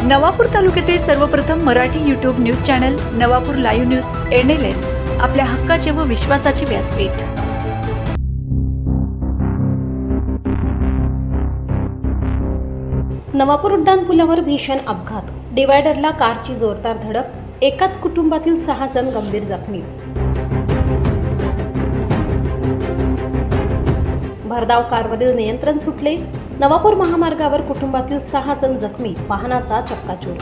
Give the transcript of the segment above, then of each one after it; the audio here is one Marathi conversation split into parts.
नवापूर तालुक्यातील सर्वप्रथम Marathi YouTube news channel Navapur live news NLN आपल्या हक्काचे व विश्वासाचे व्यासपीठ। नवापूर उड्डाण पुलावर भीषण अपघात, डिवायडरला कारची जोरदार धडक, एकाच कुटुंबातील 6 जण गंभीर जखमी। भरधाव कारवरील नियंत्रण सुटले, नवापूर महामार्गावर कुटुंबातील 6 जण जखमी, वाहनाचा चक्काचूर।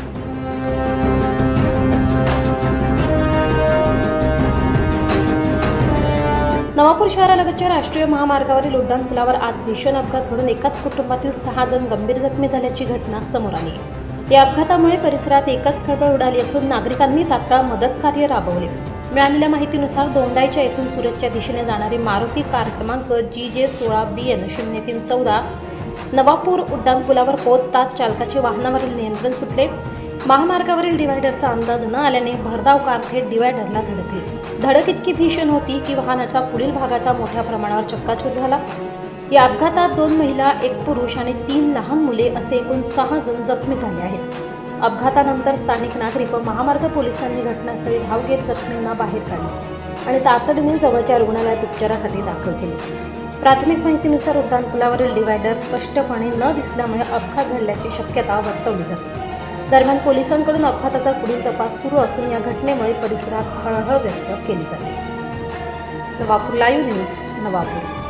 नवापूर शहरालगतच्या राष्ट्रीय महामार्गावरील उड्डाण पुलावर आज भीषण अपघात घडून एकाच कुटुंबातील 6 जण गंभीर जखमी झाल्याची घटना समोर आली। या अपघातामुळे परिसरात एकच खळबळ उडाली असून नागरिकांनी तात्काळ मदत कार्य राबवले। मिळालेल्या माहितीनुसार दोंडाईच्या येथून सुरतच्या दिशेने जाणारी मारुती कार क्रमांक GJ16BN 0314 नवापूर उड्डाण पुलावर पोहोचताच चालकाचे वाहनावरील नियंत्रण सुटले। महामार्गावरील डिवायडरचा अंदाज न आल्याने भरधाव कार थेट डिवायडरला धडकली। धडक इतकी भीषण होती की वाहनाचा पुढील भागाचा मोठ्या प्रमाणावर चक्काचूर झाला। या अपघातात 2 महिला, 1 पुरुष आणि 3 लहान मुले असे एकूण 6 जण जखमी झाले आहेत। अपघातानंतर स्थानिक नागरिक व महामार्ग पोलिसांनी घटनास्थळी धाव घेत जखमींना बाहेर काढले आणि तातडीने जवळच्या रुग्णालयात उपचारासाठी दाखल केले। प्राथमिक माहितीनुसार उड्डाण पुलावरील डिवायडर स्पष्टपणे न दिसल्यामुळे अपघात घडल्याची शक्यता वर्तवली जाते। दरम्यान पोलिसांकडून अपघाताचा पुढील तपास सुरू असून या घटनेमुळे परिसरात हळहळ व्यक्त केली जाते। Navapur live news, Navapur.